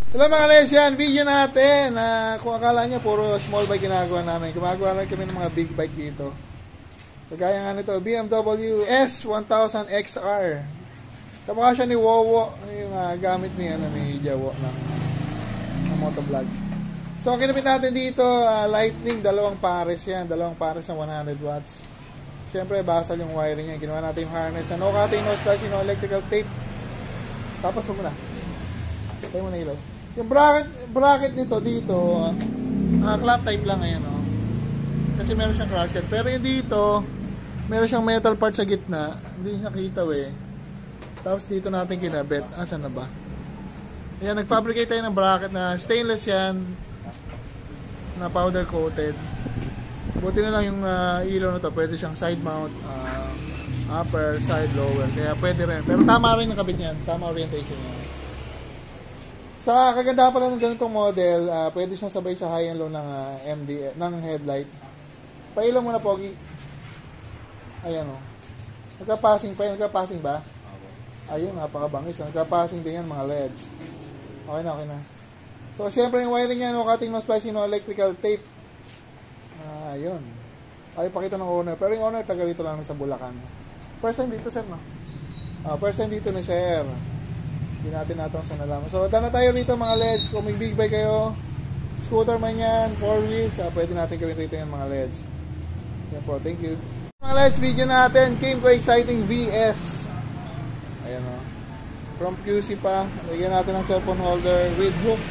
Hello mga Les, yan, video natin. Kung akala nyo puro small bike ginagawa namin, gumagawa lang kami ng mga big bike dito. Kagaya nga nito, BMW S1000 XR. Kamukha siya ni Wowo, yung gamit ni Jawo ng motovlog. So ang kinapit natin dito, Lightning, dalawang pares yan, dalawang pares ng 100 watts. Siyempre basal yung wiring niya, ginawa natin yung harness. No cutting, no splicing, no electrical tape. Tapos mo na. Tayo mo na ilaw. Yung bracket nito dito, clamp type lang ayan o. Kasi meron siyang crusher. Pero yung dito, meron siyang metal part sa gitna. Hindi niya kita eh. Tapos dito natin kinabit. Asan na ba? Ayan, nag-fabricate tayo ng bracket na stainless yan. Na powder coated. Buti na lang yung ilaw na to. Pwede siyang side mount, upper, side, lower. Kaya pwede rin. Pero tama rin nakabit yan. Tama orientation yan. Sa kaganda pa lang ng ganitong model, pwede siyang sabay sa high and low ng ng headlight. Pailaw muna, Pogi. Ayan o. Nagka-passing pa yan. Nagka-passing ba? Ayun, napakabangis. Nagka-passing din yan mga LEDs. Okay na, okay na. So, syempre yung wiring niya, no cutting, no splicing, no electrical tape. Ayun. Ayaw pakita ng owner. Pero yung owner, taga rito lang sa Bulacan. First time dito, sir, no? First time dito ni sir. Hindi natin natong sa nalaman. So, dana tayo rito mga LEDs. Kung may big bike kayo, scooter man yan, 4 wheels, pwede natin gawin rito yung mga LEDs. Yan po, thank you. Mga LEDs, video natin, Kimco Exciting VS. Ayan o. From QC pa, lagyan natin ng cellphone holder with hook.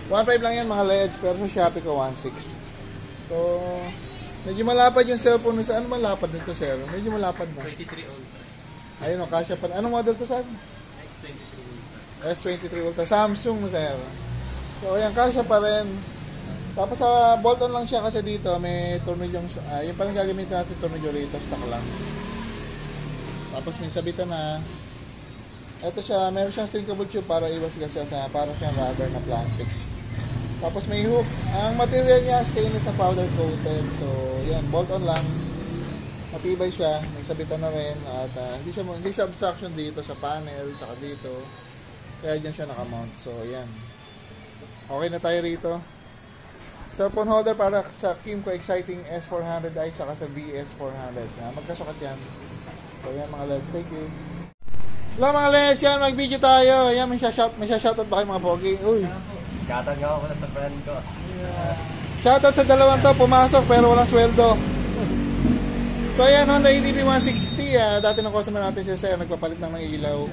1.5 lang yan mga LEDs, pero sa Shopee ko 1.6. So, medyo malapad yung cellphone. Ano malapad nito, sir? Medyo malapad na. 23 old. Ayun o, kasya pa. Anong model to, sir? S23 Ultra. Samsung mo, sir. So, ayan, kasya pa rin. Tapos, bolt-on lang siya kasi dito may tornilyong, yung parang gagamit natin tornilyo rito, stock lang. Tapos, may sabitan na. Ito siya, meron siyang shrinkable tube para iwas gasgas, para siyang rubber na plastic. Tapos, may hook. Ang material niya, stainless na powder coated. So, yan, bolt-on lang. Matibay siya, may sabitan na rin at hindi siya obstruction dito sa panel, saka dito. Kaya dyan siya nakamount. So, ayan. Okay na tayo rito. Cellphone holder para sa Kimco Exciting S400i saka sa VS400. Magkasukat yan. So, ayan mga LEDs. Thank you. Hello mga LEDs. Yan, mag-video tayo. Ayan, may shoutout ba kayo mga pogi? Uy. Shoutout nga ako na sa friend ko. Yeah. Shoutout sa dalawang to. Pumasok pero walang sweldo. So ayan, Honda ADB 160, dati ng customer natin siya sir, nagpapalit ng ilaw.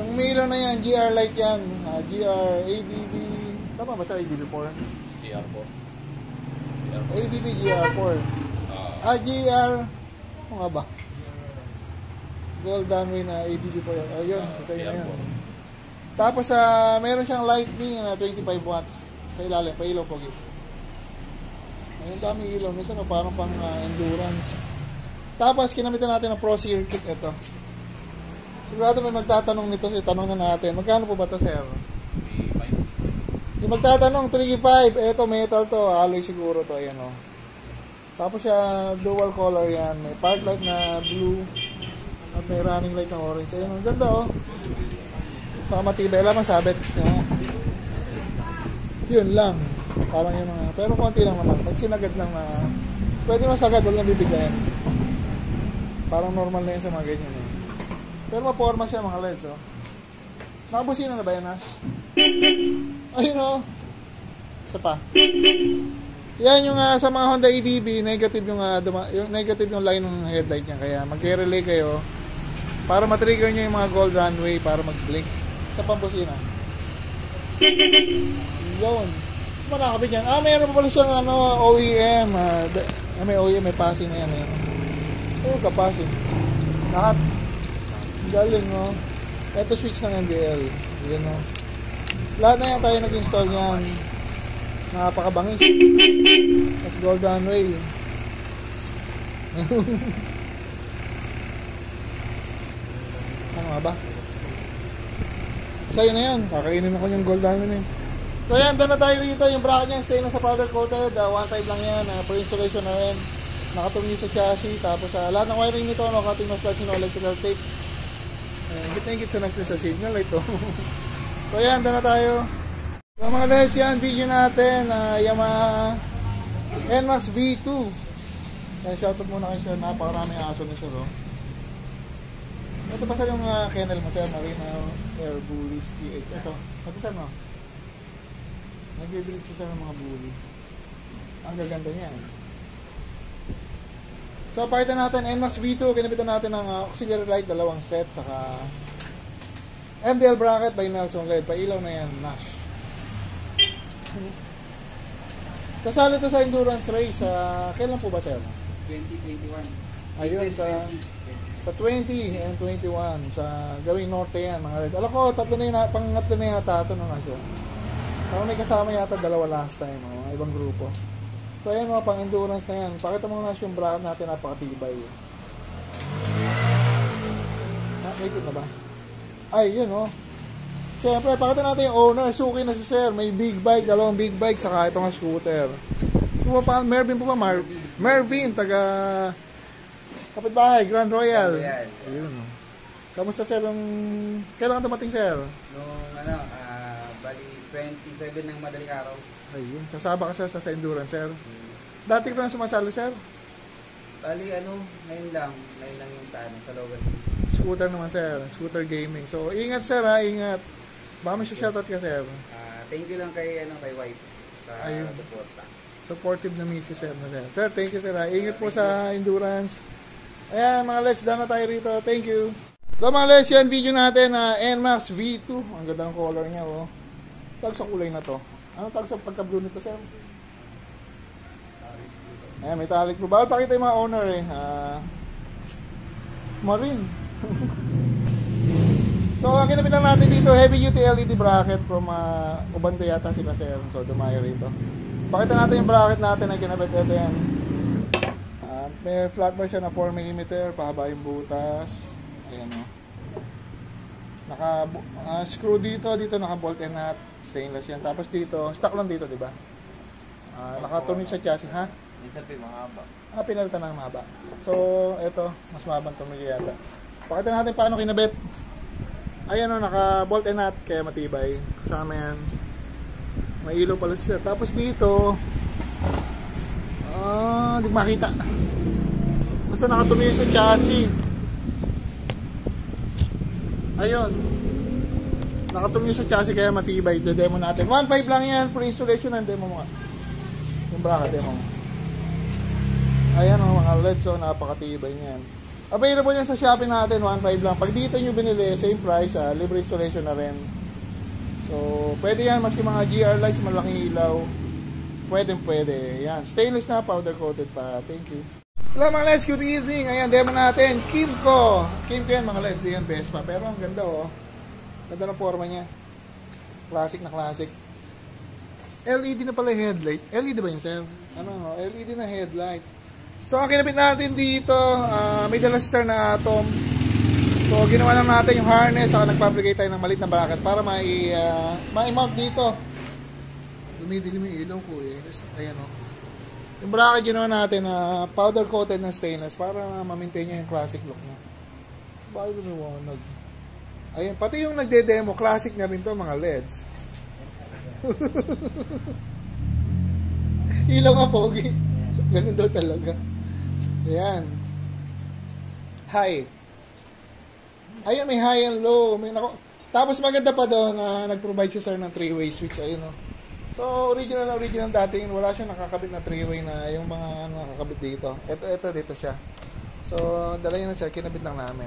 Yung may ilaw na yan, GR light yan, GR, ADB, tama ba sa ADB4? GR4. ADB GR4. GR, ano nga ba? Gold runway na ADB4 yan. Ayun, ito yun. Tapos meron siyang lightning na 25 watts sa ilalim, pa ilaw pogi. Ayun, dami ilaw, minsan parang pang endurance. Tapos, kinamitan natin ng Pro Circuit ito. Sigurado may magtatanong nito. Tanong na natin. Magkano po ba ito, sir? 3.5. Yung magtatanong, 3.5. Ito, metal to. Alloy siguro to. Ayan, o. Tapos siya, dual color yan. May park light na blue. At may running light na orange. Ayan, ang ganda, o. Saka matibay. Alam, masabit. Yun lang. Parang yun mga. Pero konti lang naman. Pag sinagad lang na. Pwede masagad. Huwag nang bibigyan. Parang normal na yun sa mga ganyan eh. Pero maporma siya mga LEDs oh. Nakabusina na ba yan Nash? Ayun oh. Isa pa. Yan yung sa mga Honda EDB, negative yung negative yung line ng headlight niya. Kaya mag-relay kayo para matrigger nyo yung mga gold runway para mag-blink. Isa pang busina. Yun. Manakabit yan. Mayroon pa pala siyang OEM. May OEM, may passing na yan eh. Kapasing. Lahat. Galing, no? Ito switch ng MBL. Yan, no? Lahat na yan tayo nag-install niyan. Napakabangis. Tapos gold runway. Ano nga ba? Sa'yo na yan. Kakainin ako yung gold runway. So yan, doon na tayo rito. Yung bracket niya, stay na sa powder coated. 1.5 lang yan. Per-installation na rin. Nakatulong sa chassis. Tapos lahat ng wiring nito, no, cutting, no splicing, no electrical tape. Higit na higit sa nice sa signal. Ito. So yan, doon na tayo. So mga guys, yan, video natin, Yamaha NMAX V2. Kaya shoutout muna kay sir, napakaraming aso ni sir, oh. Ito pa sir yung kennel mo sir, Marina Air Bullies PH. Ito sir, no? Nag-breed siya ng mga bully. Ang gaganda niya, eh. So, pakita natin, NMAX V2, kinabitan natin ng auxiliary light, 2 set, saka MDL bracket by Nelson LED. Pailaw na yan, Nash. Kasali to sa endurance race, kailan po ba sir? 2021. Ayun, sa 20 and 21, sa gawing norte yan, mga red. Alam ko, pangatlo na yata ito nung asyo. Pero may kasama yata 2 last time, mga ibang grupo. So ayan mga pang-endurance na yan. Pakita mo nga yung bracket natin, napakatibay. Naikot na ba? Ay, yun oh. Siyempre, pakita natin yung owner. Suki na si sir. May big bike, 2 big bike, saka ito nga scooter. Mervin po ba? Mervin, taga kapitbahay, Grand Royal. Ayun oh. Kamusta sir? Kailan ka dumating sir? Nung bali 27 ng madaling araw. Ayun, sasaba ka sir sa endurance sir. Dati ko lang sumasali sir? Bali ngayon lang yung sa lower CC. Scooter naman sir, scooter gaming. So ingat sir ha, ingat. Baka may shoutout ka sir. Thank you lang kay wife sa suporta. Supportive na misis sir na sir. Sir, thank you sir ha. Ingat po sa endurance. Ayan mga let's, done na tayo rito. Thank you. So mga let's, yan video natin na NMAX V2. Ang gandang color niya oh. Tawag sa kulay na to. Ano tawag sa pagka-blue nito sir? Ayan, metallic blue. Bawal pakita yung mga owner eh. Marine. So, ang kinabitan natin dito, heavy duty LED bracket from Ubante yata sila sir. So, dumayo rito. Pakita natin yung bracket natin na kinabit. Ito yan. May flat bar siya na 4mm. Pahaba yung butas. Ayan o. Screw dito naka-bolt and nut. Stainless yan. Tapos dito, stock lang dito, di ba? Naka-turnit sa chassis, ha? Minsan pa yung mahaba. Pinalitan ng mahaba. So, ito, mas mahabang tumili yata. Pakita natin paano kinabit. Ayan o, naka-bolt and nut, kaya matibay. Kasama yan. May ilaw pala siya. Tapos dito, hindi makita. Basta nakatumili sa chassis. Ayun. Nakatumili sa chassis kaya matibay. Demo natin. 1.5 lang yan. Pre-installation ng demo mo. Yung bracket demo mo. Ayan o mga LEDs. So napakatibay niyan. Available yan sa Shopee natin. 1.5 lang. Pag dito nyo binili, same price. Libre installation na rin. So pwede yan. Maski mga GR lights, malaking ilaw. Pwede. Yan. Stainless na. Powder coated pa. Thank you. Hello mga LEDs. Good evening. Ayan. Demo natin. Kimco yan mga LEDs. Di yan Vespa. Pero ang ganda oh. Ganda ng forma niya. Classic na classic. LED na pala headlight. LED ba yun, sir? LED na headlight. So, ang kinabit natin dito, may dala si sir na atom. So, ginawa lang natin yung harness, saka nagpaplicate tayo ng maliit na bracket para ma-mount dito. Dumidilim yung ilaw ko eh. Ayan o. Yung bracket ginawa natin na powder coated ng stainless para ma-maintain niya yung classic look niya. Bakit lumiwanag? Ayan, pati yung nagde-demo, classic na rin to mga LEDs. Ilaw nga pogi. Ganun daw talaga. Ayan. High. Ayan, may high and low. Tapos maganda pa doon na nag-provide si sir ng 3-way switch. Ayun o. So, original dating. Wala siya nakakabit na 3-way na yung mga nakakabit dito. Ito dito siya. So, dala yun na sir. Kinabit lang namin.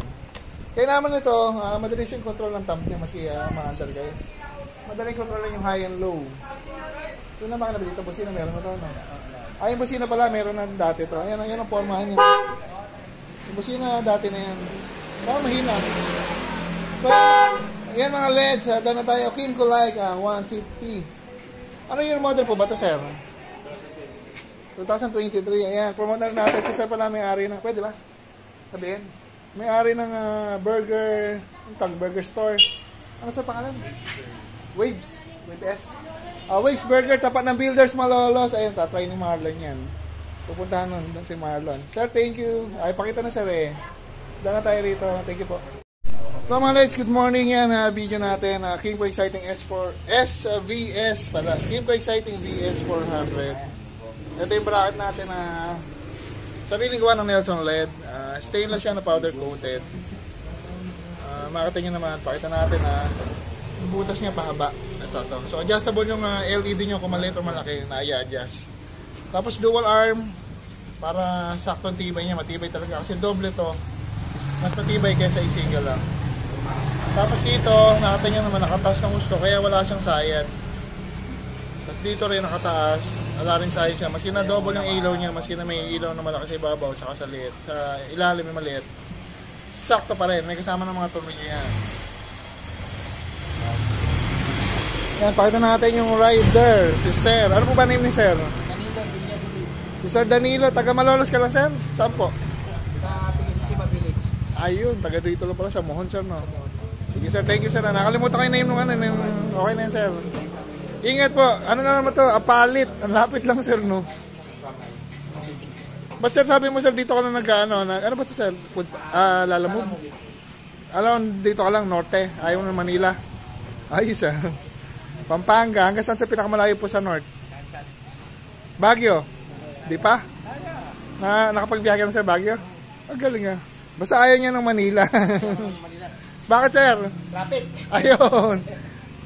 Kaya naman ito, madali siyang control ng thumb niya maski ma-under kayo. Madaling control lang yung high and low. Ito na mga dito, busina, meron na ito. No? Yung busina pala, meron na dati ito. Ayan ang formahan niya. Yung busina, dati na yan. Parang mahina. So, ayan mga LEDs, doon na tayo. Kimco like 150. Ano yung model po ba ito, sir? 2023. Ayan, promote na natin. Si sir pala may-ari na. Pwede ba? Sabihin. May-ari ng burger, burger store. Ano sa pangalan? Waves. With S. Waves Burger, tapat ng Builders Malolos. Ayun, tatry ni Marlon yan. Pupuntahan nun doon si Marlon. Sir, thank you. Ay, pakita na sir eh. Dala na tayo rito. Thank you po. So mga lights, good morning yan. Video natin, Kimco Exciting SVS pala. Kimco Exciting VS 400. Ito yung bracket natin na sariling gawa ng Nelson LED. Stainless siya na powder coated. Makita nyo naman, pakita natin na butas niya pahaba. Ito. So adjustable yung LED nyo kung maliit o malaki na i-adjust. Tapos dual arm para saktong tibay niya, matibay talaga. Kasi doble to, mas matibay kaysa i-single lang. Tapos dito, nakita nyo naman nakataas ng gusto, kaya wala siyang sayad. Tapos dito rin nakataas, wala rin sayad siya. Maski na double yung ilaw niya, maski na may ilaw na malaki sa ibabaw, saka sa liit. Sa ilalim may maliit. Sakto pa rin, may kasama ng mga tornilyo yan. Yan, pakita natin yung rider, si Sir. Ano po ba name ni Sir? Danilo, Villadivi. Si Sir Danilo, taga Malolos ka lang, Sir? Saan po? Sa Pinisisiba Village. Ayun, taga dito lang pala sa Mohon, Sir, no? Sige, Sir, thank you, Sir. Nakalimutan ko yung name nung ano, okay na yun, Sir. Ingat po, ano na naman to, apalit. Ang lapit lang, Sir, no? Ba't, Sir, sabi mo, Sir, dito ka na ano ba to, Sir? Lalamove? Alam, dito ka lang, norte. Ayaw ng Manila. Ayos, Sir. Pampanga, hanggang saan sa pinakamalayo po sa north? Baguio? Di pa? Nakapagbiyahe na sa Baguio? Ang galing, Basta ayaw niya ng Manila. Bakit, Sir? Traffic. Ayun.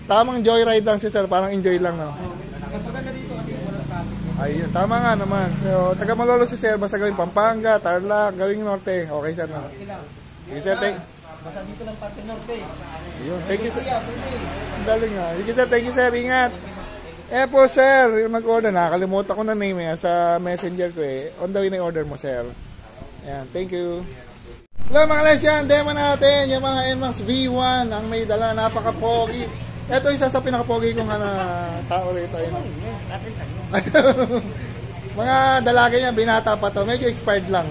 Tamang joyride lang si Sir. Parang enjoy lang, no? Maganda dito kasi walang traffic. Ayun. Tama nga naman. So, taga Malolo si Sir. Basta gawing Pampanga, Tarlac, gawing Norte. Okay, Sir, no? Okay, Sir. Basta dito lang parte norte. Ayun. Thank you, Sir. Pwede. Ang daling, Sige, Sir. Thank you, Sir. Ingat. Po, Sir. Yung nag-order, nakakalimutan ko na name, sa messenger ko, On the way na order mo, Sir. Ayan. Thank you. Hello mga guys, yan, demo natin yung mga NMAX V1 ang may dala, napaka-pogi. Ito isa sa pinaka-pogi kong tao rito. Mga dalaga niya, binata pa to, medyo expired lang.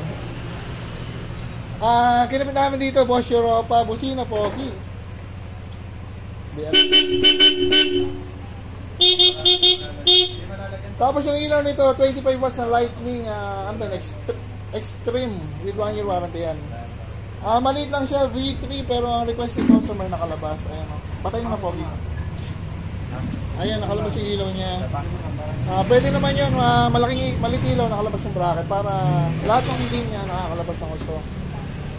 Kinapit namin dito, Bosch Europa, busina pogi. Tapos yung ilaw nito, 25 watts na lightning, extreme with 1 year warranty yan. Maliit lang siya, V3, pero ang request ng customer nakalabas. Ayan, patay mo na, pogi. Ayan, nakalabas yung ilaw niya. Pwede naman yun, maliit ilaw, nakalabas yung bracket para lahat ng din niya nakakalabas ng gusto.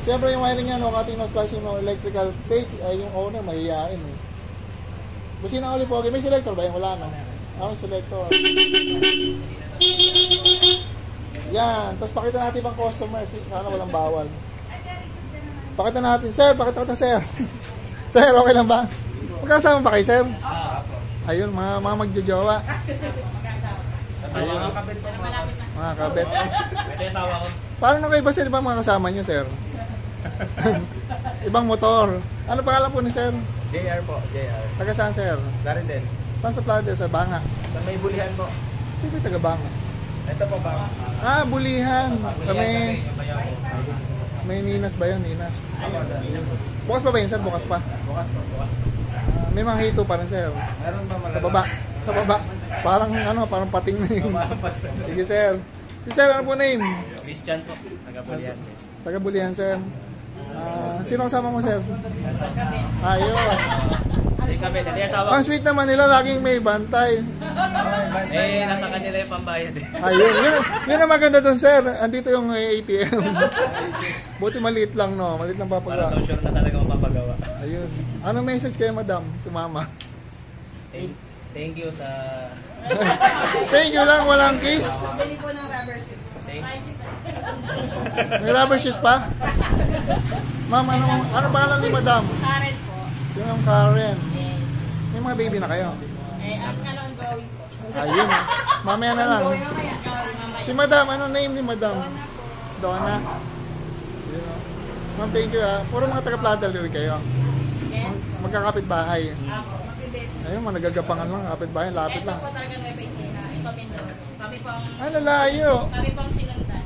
Siyempre yung wiring niya, cutting nose splicing, electrical tape, yung owner, mahihain. Busina ulit, pogi. May selector ba yun? Wala, no? May selector. Yan, tapos pakita natin ibang customer, sana walang bawal. Pakita natin, Sir, pakita natin, Sir. Sir, okay lang ba? Magkasama ba kayo, Sir? Ayun, mga magjojowa. Ayun. Mga kabet. Ito yung asawa ko. Paano na kayo ba, Sir? Ibang mga kasama nyo, Sir? Ibang motor. Ano pangalan po ni Sir? JR po, JR. Taga saan, Sir? Darin din. Saan sa Plaza? Sa Banga? Sa may bulihan po. Sino taga Banga? Ito po ba? Bulihan. May Ninas ba yun? Ninas. Bukas pa ba yun, Sir? Bukas pa? Bukas po, bukas. May mga hito pa rin, Sir. Meron ba malala? Sa baba. Parang parang pating na yun. Sige, Sir. Si Sir, ano po name? Christian po, taga-bulihan. Taga-bulihan, Sir. Sino kasama mo, Sir? Ayun. Hindi kami, hindi asawa Ang ko. sweet naman nila, laging may bantay. Nasa kanila yung pambayad Ayun. Yun ang maganda doon, Sir. Andito yung ATM. Buti maliit lang, no? Maliit lang Para papagawa. daw sure na talaga mapapagawa. Ayun. Anong message kayo, Madam? Si Mama. Thank you sa... Thank you lang, walang kiss. Bili po ng rubber shoes. May rubber shoes pa? Ma'am, ano pangalan ni Madam? Karen po. Yung ang Karen. Yes. May mga baby na kayo? Ang ongoing po. Ayun. Mamaya na lang. Mamaya. Si Madam, ano name ni Madam? Donna. Ayun, Ma'am, thank you, Puro mga taga-Plata rin kayo. Yes. Magkakapit bahay. Ako, magbibigay. Ayun, managagapangan lang. Kapit bahay, lapit Ito lang. po talaga may paisira. Ito Mindoro. Kami pong Lalayo. sinundan.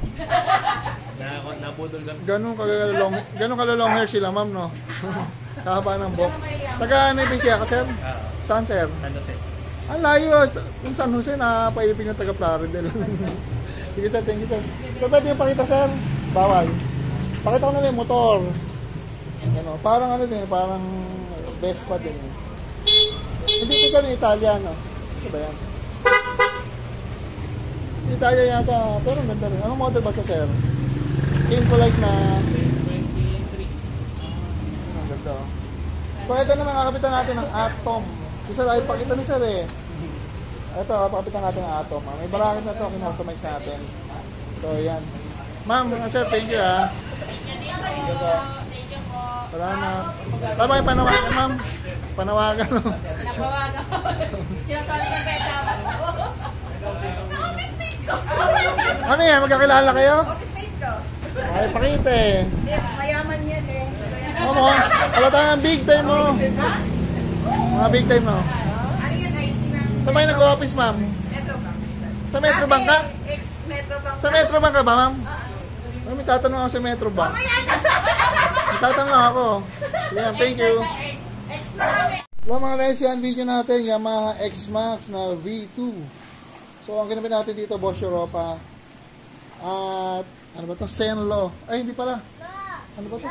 Nabudol kami. Ganun kalalong hair sila, ma'am, no? Kahaba ng buhok. Taga ano yung ka, Sir? Saan, Sir? San Jose. Ang layo. Kung San Jose, napailipin yung taga Plaridel. Sige, Sir. Thank you, Sir. So, pwede yung pakita, Sir? Bawal. Pakita ko na lang yung motor. Ano, parang ano din, parang Vespa din. Hindi ko sabi Italiano. Ito ba yan? Italia yata, pero ang ganda rin. Anong model ba sa sir? Impolite na... 23. Ang ganda. So ito naman, nakapitan natin ng Atom. Si sir, ay pakita ni sir eh. Ito, pakapitan natin ng Atom. May bracket na ito, kinostomize natin. So yan. Ma'am, sir, thank you ha. Thank you po. Thank you po. Salamat. Tama yung panawagan, ma'am. Panawagan. Nabawagan ko. Sinasabi ko kaya tama ko. Ano yan? Magkakilala kayo? Office ko. Ay, pakita eh. Mayaman yan eh. Ano? Wala tayong big time mo. Mga big time mo. Ano yan? IT na. Saan ba yung nag-office, ma'am? Metro Bank. Sa Metro Bank ka? Ex-Metro Bank. Sa Metro Bank ka ba, ma'am? Ay, may tatanong ako sa Metro Bank. May tatanong ako. Yan, thank you. Ex na. Hello mga guys, yan video natin, Yamaha X-Max na V2. So, ang kinabit natin dito, Bosch Europa. At, ano ba to? Senlo. Ay, hindi pala. Ano ba to?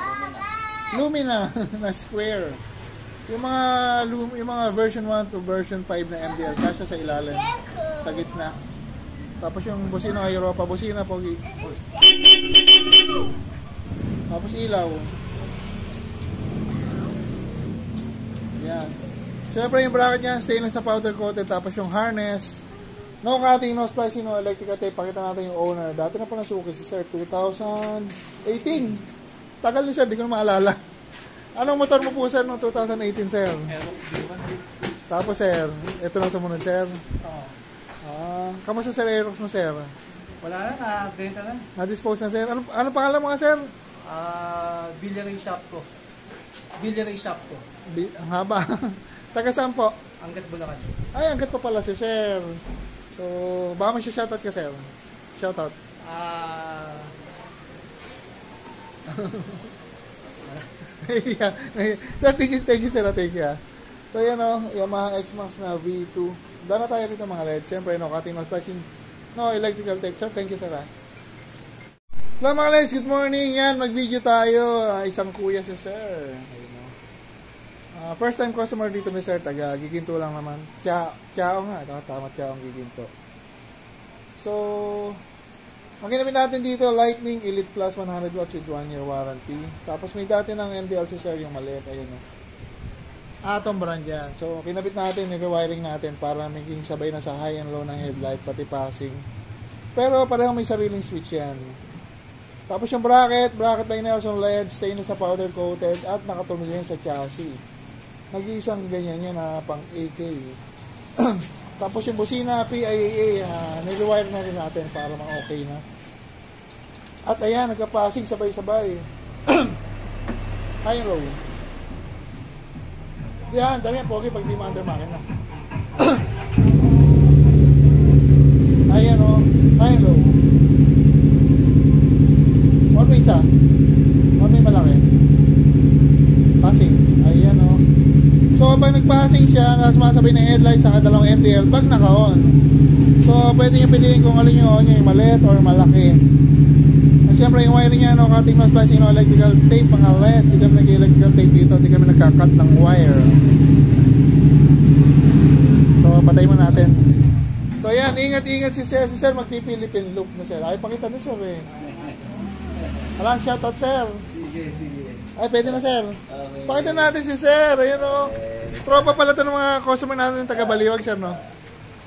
Lumina na square. Yung mga version 1 to version 5 na MDL, kasya sa ilalim. Sa gitna. Tapos yung busina ng Europa, busina, pogi. Tapos ilaw. Yan. Siyempre yung bracket niya, stainless na powder coated. Tapos yung harness, no cutting, no splicing, no electrical tape. Pakita natin yung owner. Dati na pa nasuki si sir, 2018. Tagal ni sir, di ko na maalala. Anong motor mo po sir noong 2018 sir? Tapos sir, ito na sumunod sir. Kamusta sir Aerox mo sir? Wala na, na-benta na. Na-dispose na sir. Ano pangalan mo nga sir? Billiary shop ko. Billiary shop ko. Ang haba. Taga saan po? Hanggat Bulacan. Ay, hanggat pa pala si sir. So, baka may shoutout ka sir. Shoutout. Yeah. Sir, thank you sir. Thank you. So, yan o. Yamaha X-Max na V2. Dala tayo rito mga LED. Siyempre, no cutting, no splicing, no electrical tape. Sir, thank you sir. Hello mga LEDs, good morning. Yan, mag-video tayo. Isang kuya si sir. First time customer dito ni sir. Taga Giginto lang naman. Kiao nga. Tama, Kiao ang Giginto. So, ang ginamit natin dito, Lightning Elite Plus 100 watts with 1 year warranty. Tapos may dati ng MDL si sir, yung maliit. Ayun o. Atom brand yan. So, kinabit natin, nirewiring natin para maging sabay na sa high and low ng headlight, pati passing. Pero parehong may sariling switch yan. Tapos yung bracket by Nelson LED, stainless na powder coated at nakatuloy yan sa chassis. Nag-iisang ganyan yan na pang AK. Tapos yung busina PIAA, nirewire na rin natin para ma-okay na. At ayan, nagka-passing sabay-sabay. High and low. Yan, dami yan pogi pag di ma-under makina. Ayan o, high and low. One way isa. One way malaki. Passing. Ayan o. So, pag nag-passing siya, sumasabay ng headlight sa dalawang MDL, pag naka-on. So, pwede nyo piliin kung alin yung on nyo, yung maliit or malaki. At syempre, yung wiring niya, no, cutting, no splicing, no electrical tape, mga LEDs. Hindi kami nag-electrical tape dito, hindi kami nagka-cut ng wire. So, patay mo natin. So, yan, ingat-ingat si sir. Si sir magpipilipin loop na sir. Ay, pakita na sir eh. Alang shoutout sir. Sige. Ay, pwede na sir. Pakita natin si sir. Ayun o. Tropa pala ito ng mga customer natin ng taga-Baliwag sir, no?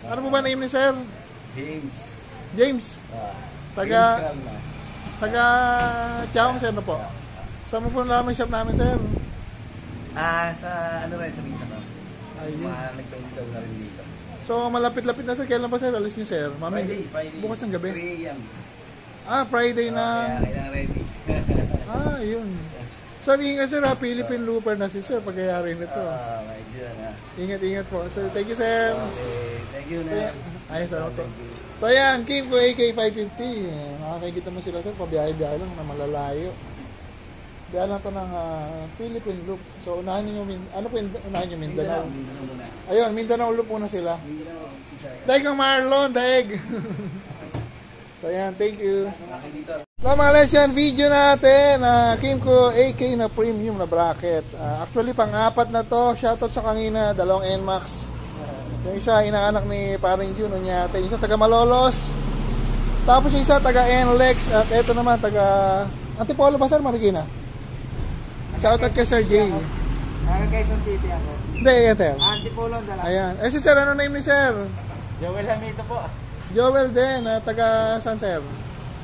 Ano po ba name ni sir? James. Taga Tiaong sir na po. Saan mo po naman shop namin sir? Sa ano rin, sa Mindanao. Ayun. Nagpa-install na rin dito. So, malapit-lapit na sir. Kailan pa sir? Alis niyo sir? Friday. Bukas ng gabi. 3 a.m. Friday na. Kaya ready. Yun. Sorry nga sir, Philippine Looper na si sir pagkayari nito. My God. Ingat po. So, thank you sir. Okay, thank you na. Ayos salamat po. So yan, Kimco AK550. Makakikita mo sila sir, pabiyahe-biyahe lang na malalayo. Biyahe lang ito ng Philippine Loop. So unahin nyo, ano po unahin nyo? Mindanao. Ayun, Mindanao Loop muna sila. Daig ang Marlon, daig. So yan, thank you. So mga leds, yan video natin na Kimco AK na premium na bracket. Actually pang-apat na to. Shoutout sa kanina, dalawang NMAX. Yung isa inaanak ni Paring June Unyate, yung isa taga Malolos. Tapos yung isa taga NLEX. At eto naman taga Antipolo ba sir, Marikina? Shoutout kay Sir J. Quezon City ako. Hindi, yan sir. Antipolo ang dala. Ayan. Si sir, ano name ni sir? Joel Hamito po. Joel din, taga saan sir?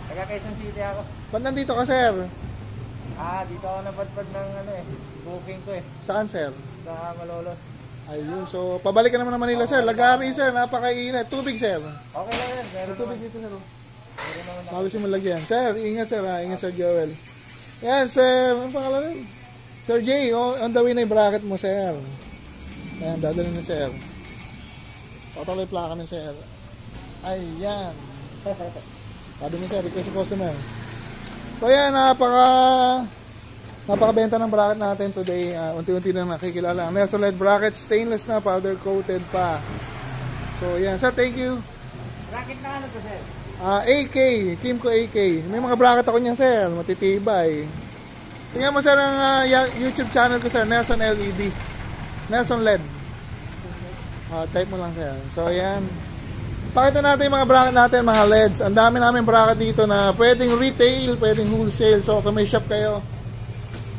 Taga Quezon City ako. Ba't nandito ka sir? Dito ako napadpad ng booking ko Saan sir? sa Malolos. Ayun, so pabalik ka naman ng Manila sir. Lagari sir, napakainit. Tubig sir. Okay lang yan. May tubig dito sir. Halos yung malagyan. Sir, ingat sir ha. Ingat sir Joel. Yan sir, ang pangalan rin? Sir J, on the way na yung bracket mo sir. Ayan, dadalhin na sir. Patalo yung plaka na sir. Ayan. Sabi niya sir, request yung customer. So yan, napakabenta ng bracket natin today. Unti-unti na nakikilala. Nelson LED bracket, stainless na, powder coated pa. So yan, sir, thank you. Bracket na ano to sir? AK, Kimco AK. May mga bracket ako niyan sir, matitibay. Tingnan mo sir ang YouTube channel ko sir, Nelson LED. Nelson LED. Type mo lang sir. So yan. Pakita natin yung mga bracket natin, mga LEDs. Ang dami namin bracket dito na pwedeng retail, pwedeng wholesale. So kung may shop kayo,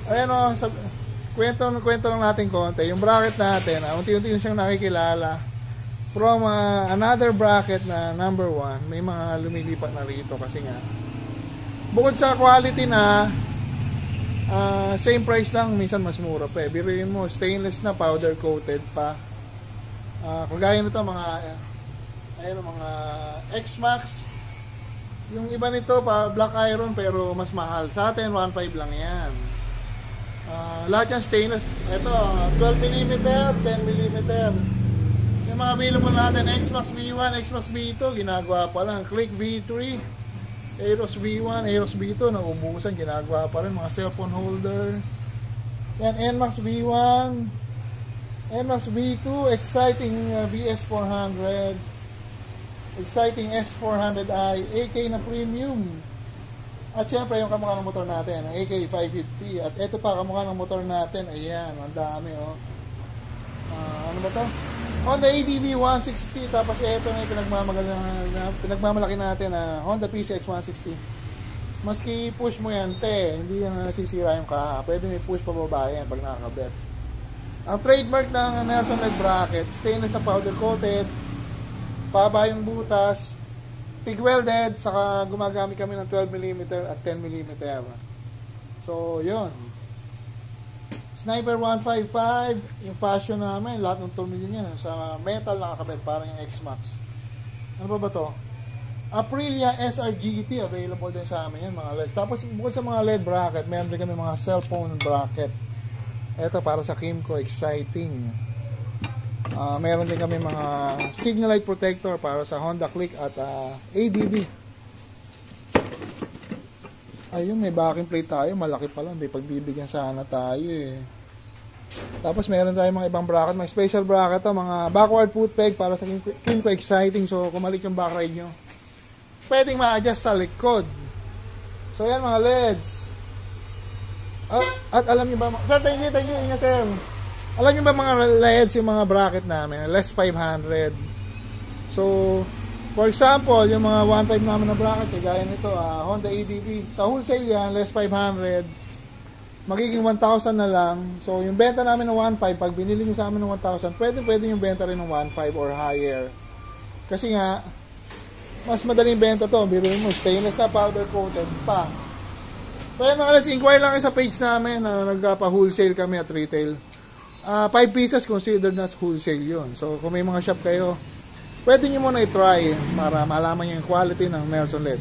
ayan o, kwento lang natin konti. Yung bracket natin, unti-unti na siyang nakikilala. From another bracket na number 1, may mga lumilipat na rito kasi nga. Bukod sa quality na, same price lang, minsan mas mura pa eh. Biruin mo, stainless na, powder coated pa. Kagaya nito mga mga X-Max. Yung iba nito pa black iron pero mas mahal. Sa atin 1.5 lang yan. Lahat yan stainless. Ito 12mm, 10mm. Yung mga available natin, X-Max V1, X-Max V2, ginagawa pa lang. Click V3, Aeros V1, Aeros V2, naubusan, ginagawa pa rin. Mga cellphone holder. Yan, NMAX V1, NMAX V2, exciting VS400, exciting S400i, AK na premium. At syempre yung kamukha ng motor natin, ang AK 550. At ito pa kamukha ng motor natin, ayan, ang dami oh. Ano ba to? Honda ADV 160. Tapos ito na yung pinagmamalaki natin na Honda PCX 160. Maski push mo yan, hindi yan nasisira yung kaha. Pwede may push pa baba yan pag nakakabit. Ang trademark ng Nelson LED bracket, stainless na powder coated, paba yung butas, TIG welded, saka gumagamit kami ng 12mm at 10mm. So yun, Sniper 155, yung fashion namin, lahat ng tornilyo niya sa metal nakakabit, parang yung X-Max. Ano ba to? Aprilia SRGT, available din sa amin yan mga LEDs. Tapos bukod sa mga LED bracket, meron din kami mga cellphone bracket. Ito para sa Kimco, exciting. Meron din kami mga signal light protector para sa Honda Click at ADV. Ayun, may backing plate tayo, malaki pa lang, may pagbibigyan sana tayo eh. Tapos meron tayong mga ibang bracket, mga special bracket to, mga backward foot peg para sa Kimco exciting. So kung maliit yung back ride nyo, pwedeng ma-adjust sa likod. So yan mga LEDs. At alam nyo ba, sir, thank you, ingat sir. Alam nyo ba mga LEDs, yung mga bracket namin, less 500. So, for example, yung mga 1.5 namin na bracket, gaya nito, Honda ADV, sa wholesale yan, less 500, magiging 1,000 na lang. So, yung benta namin ng 1.5, pag binili nyo sa amin ng 1,000, pwede yung benta rin ng 1.5 or higher. Kasi nga, mas madaling benta to, biruin mo, stainless na, powder coated pa. So yan mga LEDs, inquire lang kayo sa page namin na nagpa-wholesale kami at retail. 5 pieces considered na wholesale yun. So kung may mga shop kayo, pwede nyo muna i-try para malaman nyo yung quality ng Nelson LED.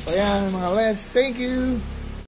So yan mga LEDs, thank you!